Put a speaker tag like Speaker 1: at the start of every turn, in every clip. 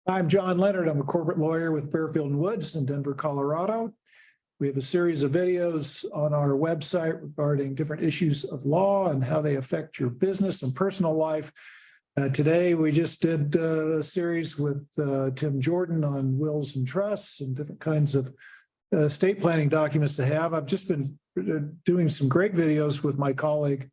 Speaker 1: I'm John Leonard. I'm a corporate lawyer with Fairfield and Woods in Denver, Colorado. We have a series of videos on our website regarding different issues of law and how they affect your business and personal life. Today, we just did a series with Tim Jordan on wills and trusts and different kinds of estate planning documents to have. I've just been doing some great videos with my colleague,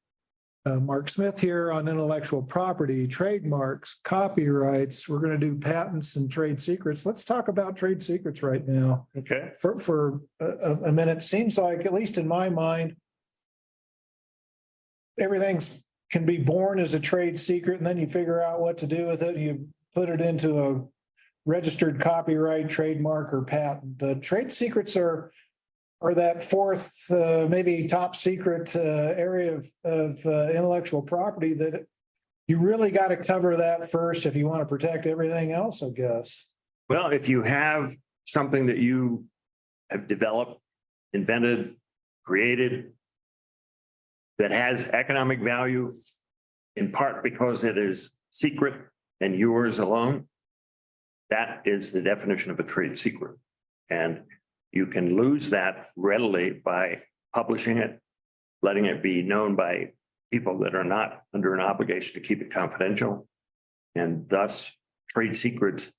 Speaker 1: Mark Smith here on intellectual property, trademarks, copyrights. We're going to do patents and trade secrets. Let's talk about trade secrets right now.
Speaker 2: Okay.
Speaker 1: For a minute. Seems like, at least in my mind, everything's can be born as a trade secret, and then you figure out what to do with it. You put it into a registered copyright, trademark, or patent. The trade secrets are that fourth, maybe top secret area of intellectual property that you really got to cover that first if you want to protect everything else, I guess.
Speaker 2: Well, if you have something that you have developed, invented, created that has economic value, in part because it is secret and yours alone, that is the definition of a trade secret. And you can lose that readily by publishing it, letting it be known by people that are not under an obligation to keep it confidential. And thus, trade secrets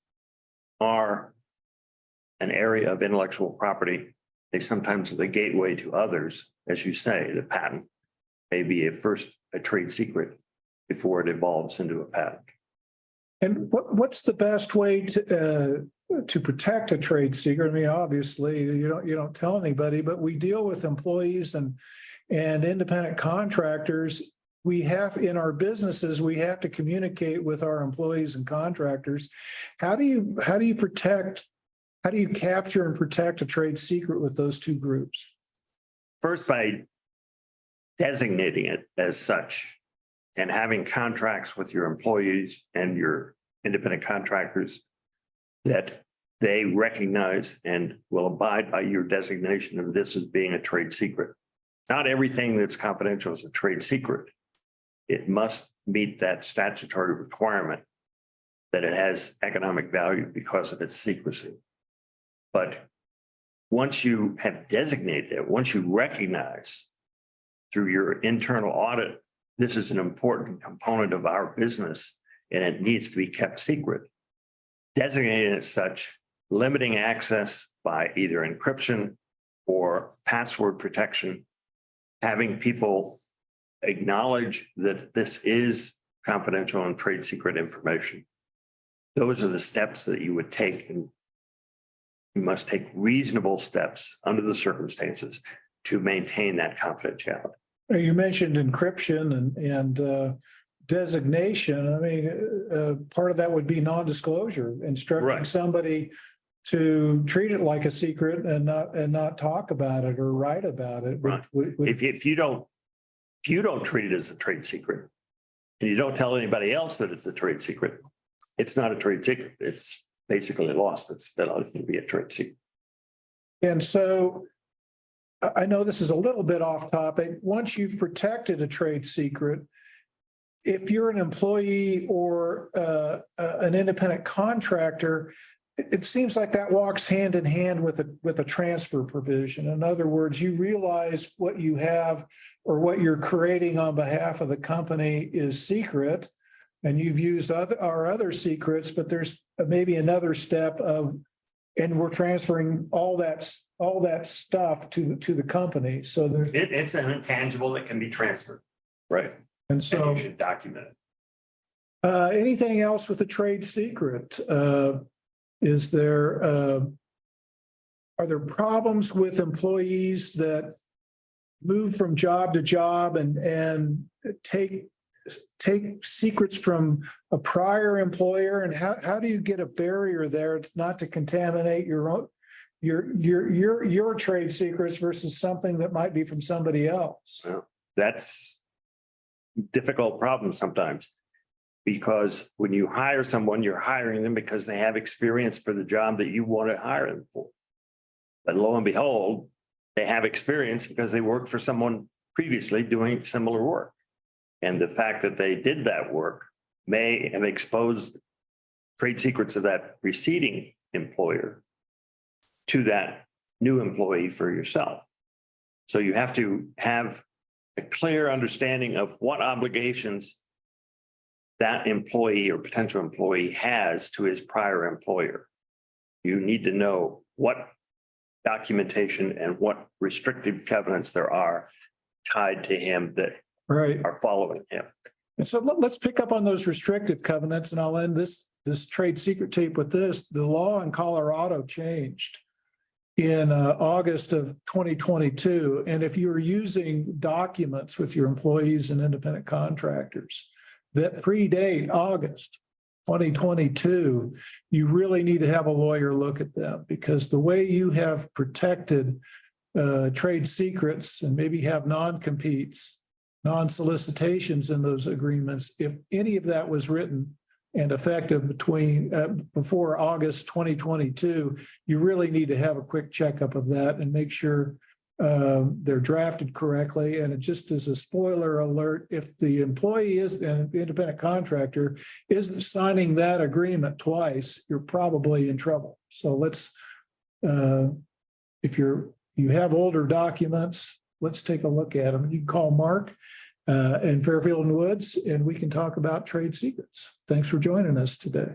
Speaker 2: are an area of intellectual property. They sometimes are the gateway to others, as you say. The patent may be at first a trade secret before it evolves into a patent.
Speaker 1: And what's the best way to protect a trade secret? I mean, obviously, you don't tell anybody, but we deal with employees and independent contractors. We have in our businesses, we have to communicate with our employees and contractors. How do you capture and protect a trade secret with those two groups?
Speaker 2: First, by designating it as such and having contracts with your employees and your independent contractors that they recognize and will abide by your designation of this as being a trade secret. Not everything that's confidential is a trade secret. It must meet that statutory requirement that it has economic value because of its secrecy. But once you have designated it, once you recognize through your internal audit, this is an important component of our business and it needs to be kept secret. Designating it as such, limiting access by either encryption or password protection, having people acknowledge that this is confidential and trade secret information. Those are the steps that you would take, and you must take reasonable steps under the circumstances to maintain that confidentiality.
Speaker 1: You mentioned encryption and designation. I mean, part of that would be non-disclosure, instructing somebody to treat it like a secret and not talk about it or write about it.
Speaker 2: Right. If you don't treat it as a trade secret and you don't tell anybody else that it's a trade secret, it's not a trade secret. It's basically lost. It's going to be a trade secret.
Speaker 1: And so I know this is a little bit off topic. Once you've protected a trade secret, if you're an employee or an independent contractor, it seems like that walks hand in hand with a transfer provision. In other words, you realize what you have or what you're creating on behalf of the company is secret, and you've used our other secrets, but there's maybe another step and we're transferring all that stuff to the company. So
Speaker 2: it's an intangible that can be transferred, right?
Speaker 1: And so
Speaker 2: you should document it.
Speaker 1: Anything else with the trade secret? Are there problems with employees that move from job to job and take secrets from a prior employer? And how do you get a barrier there not to contaminate your trade secrets versus something that might be from somebody else?
Speaker 2: Well, that's a difficult problem sometimes, because when you hire someone, you're hiring them because they have experience for the job that you want to hire them for. But lo and behold, they have experience because they worked for someone previously doing similar work. And the fact that they did that work may have exposed trade secrets of that preceding employer to that new employee for yourself. So you have to have a clear understanding of what obligations that employee or potential employee has to his prior employer. You need to know what documentation and what restrictive covenants there are tied to him that
Speaker 1: Right.
Speaker 2: are following him.
Speaker 1: And so let's pick up on those restrictive covenants, and I'll end this trade secret tape with this. The law in Colorado changed in August of 2022. And if you are using documents with your employees and independent contractors that predate August 2022, you really need to have a lawyer look at them, because the way you have protected trade secrets and maybe have non-competes, non-solicitations in those agreements, if any of that was written and effective before August 2022, you really need to have a quick checkup of that and make sure they're drafted correctly. And it just as a spoiler alert, if the employee is an independent contractor isn't signing that agreement twice, you're probably in trouble. So let's, if you have older documents, let's take a look at them. You can call Mark in Fairfield and Woods, and we can talk about trade secrets. Thanks for joining us today.